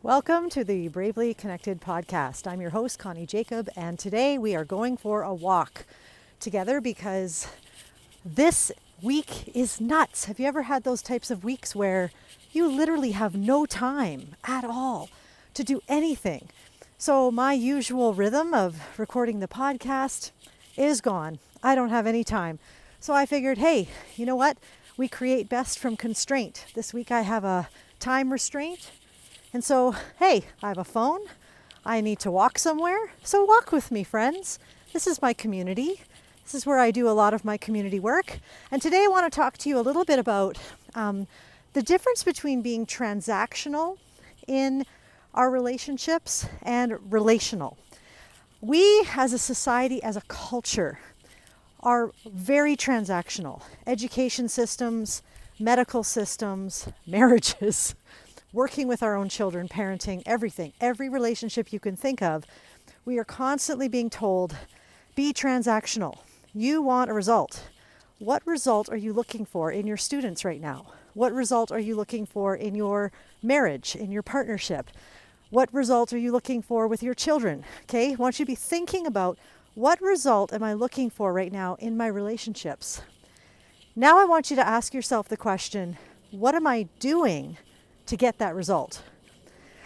Welcome to the Bravely Connected podcast. I'm your host, Connie Jacob, and today we are going for a walk together because this week is nuts. Have you ever had those types of weeks where you literally have no time at all to do anything? So my usual rhythm of recording the podcast is gone. I don't have any time. So I figured, hey, you know what? We create best from constraint. This week I have a time restraint. And so, hey, I have a phone. I need to walk somewhere. So walk with me, friends. This is my community. This is where I do a lot of my community work. And today I want to talk to you a little bit about the difference between being transactional in our relationships and relational. We as a society, as a culture, are very transactional. Education systems, medical systems, marriages, working with our own children, parenting, everything, every relationship you can think of, we are constantly being told, be transactional. You want a result. What result are you looking for in your students right now? What result are you looking for in your marriage, in your partnership? What result are you looking for with your children? Okay, I want you to be thinking about what result am I looking for right now in my relationships? Now I want you to ask yourself the question, what am I doing to get that result?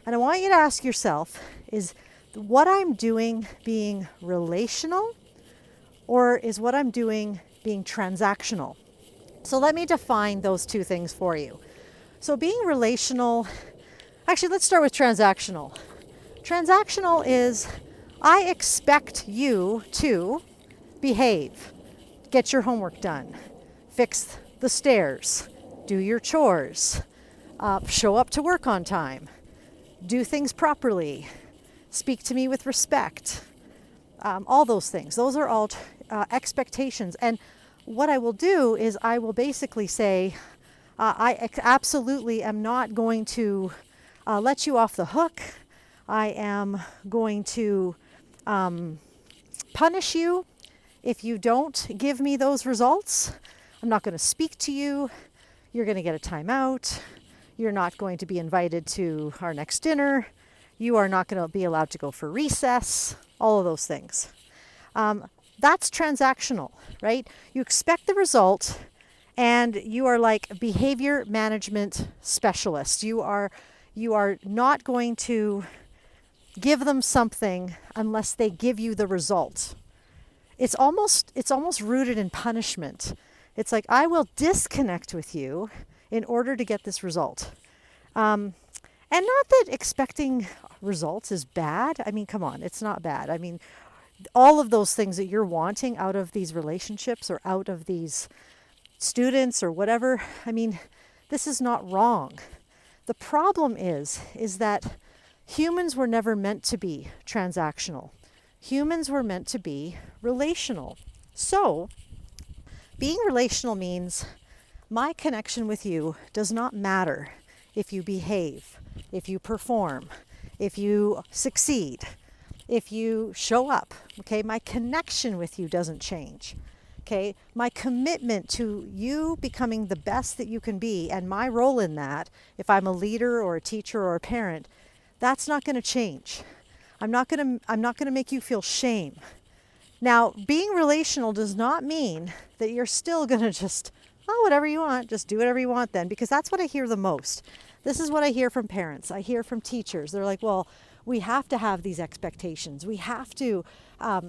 And I want you to ask yourself, is what I'm doing being relational, or is what I'm doing being transactional? So let me define those two things for you. So being relational, actually let's start with transactional. Transactional is I expect you to behave, get your homework done, fix the stairs, do your chores, show up to work on time, do things properly, speak to me with respect, all those things. Those are all expectations. And what I will do is I will basically say, I absolutely am not going to let you off the hook. I am going to punish you if you don't give me those results. I'm not going to speak to you. You're going to get a timeout. You're not going to be invited to our next dinner. You are not going to be allowed to go for recess. All of those things. That's transactional, right? You expect the result and you are like behavior management specialist. You are not going to give them something unless they give you the result. It's almost rooted in punishment. It's like, I will disconnect with you in order to get this result. And not that expecting results is bad. I mean, come on, it's not bad. I mean, all of those things that you're wanting out of these relationships or out of these students or whatever, I mean, this is not wrong. The problem is that humans were never meant to be transactional. Humans were meant to be relational. So, being relational means my connection with you does not matter if you behave, if you perform, if you succeed, if you show up, okay? My connection with you doesn't change, okay? My commitment to you becoming the best that you can be and my role in that, if I'm a leader or a teacher or a parent, that's not going to change. I'm not going to make you feel shame. Now, being relational does not mean that you're still going to just, whatever you want, just do whatever you want then, because that's what I hear the most. This is what I hear from parents. I hear from teachers. They're like, well, we have to have these expectations. We have to,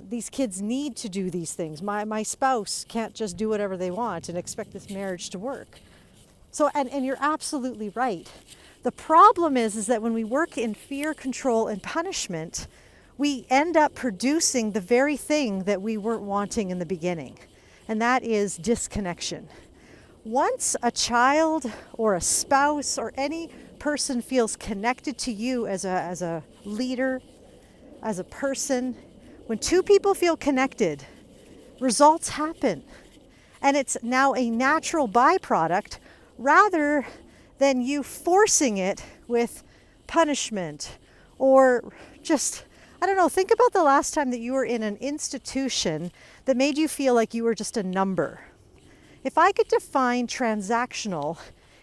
these kids need to do these things. My spouse can't just do whatever they want and expect this marriage to work. So, and you're absolutely right. The problem is that when we work in fear, control, and punishment, we end up producing the very thing that we weren't wanting in the beginning, and that is disconnection. Once a child or a spouse or any person feels connected to you as a leader, as a person, when two people feel connected, results happen. And it's now a natural byproduct rather than you forcing it with punishment or just, I don't know, think about the last time that you were in an institution that made you feel like you were just a number. If I could define transactional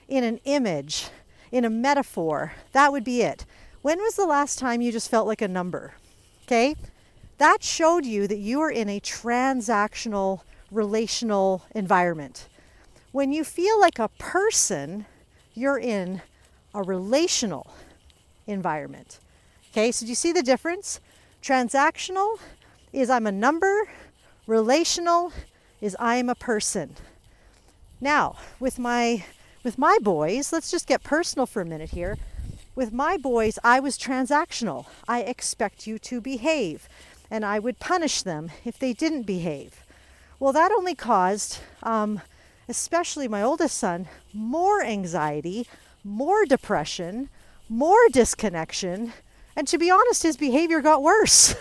in an image, in a metaphor, that would be it. When was the last time you just felt like a number? Okay? That showed you that you are in a transactional, relational environment. When you feel like a person, you're in a relational environment. Okay, so do you see the difference? Transactional is I'm a number, relational is I am a person. Now, with my boys, let's just get personal for a minute here. With my boys, I was transactional. I expect you to behave, and I would punish them if they didn't behave. Well, that only caused, especially my oldest son, more anxiety, more depression, more disconnection, and to be honest, his behavior got worse.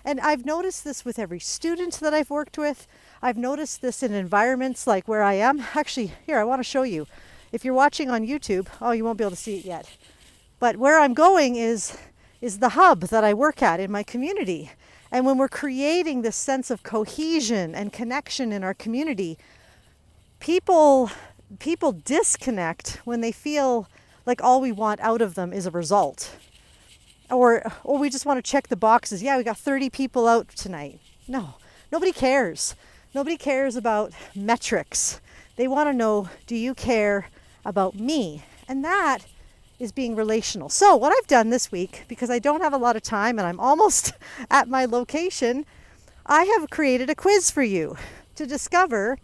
And I've noticed this with every student that I've worked with. I've noticed this in environments like where I am. Actually, here, I want to show you. If you're watching on YouTube, oh, you won't be able to see it yet. But where I'm going is the hub that I work at in my community. And when we're creating this sense of cohesion and connection in our community, people disconnect when they feel like all we want out of them is a result. Or we just want to check the boxes. Yeah, we got 30 people out tonight. No, nobody cares. Nobody cares about metrics. They want to know, do you care about me? And that is being relational. So what I've done this week, because I don't have a lot of time and I'm almost at my location, I have created a quiz for you to discover,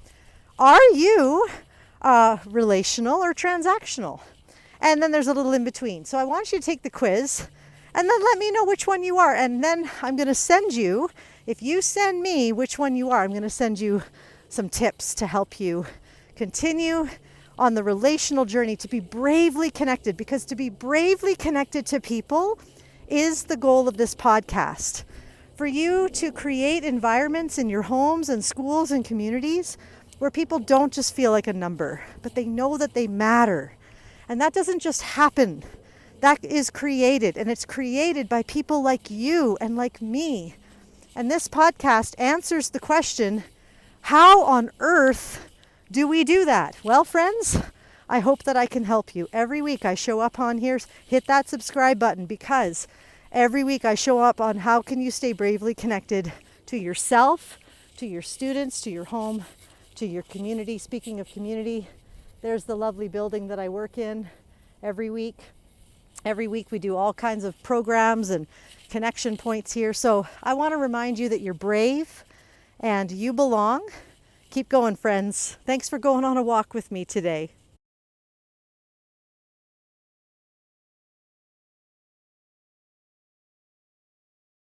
are you relational or transactional? And then there's a little in between. So I want you to take the quiz and then let me know which one you are. And then I'm going to send you, if you send me which one you are, I'm going to send you some tips to help you continue on the relational journey to be bravely connected, because to be bravely connected to people is the goal of this podcast. For you to create environments in your homes and schools and communities where people don't just feel like a number, but they know that they matter. And that doesn't just happen. That is created, and it's created by people like you and like me. And this podcast answers the question, how on earth do we do that? Well, friends, I hope that I can help you. Every week I show up on here, hit that subscribe button, because every week I show up on how can you stay bravely connected to yourself, to your students, to your home, to your community. Speaking of community, there's the lovely building that I work in every week. Every week we do all kinds of programs and connection points here. So I want to remind you that you're brave and you belong. Keep going, friends. Thanks for going on a walk with me today.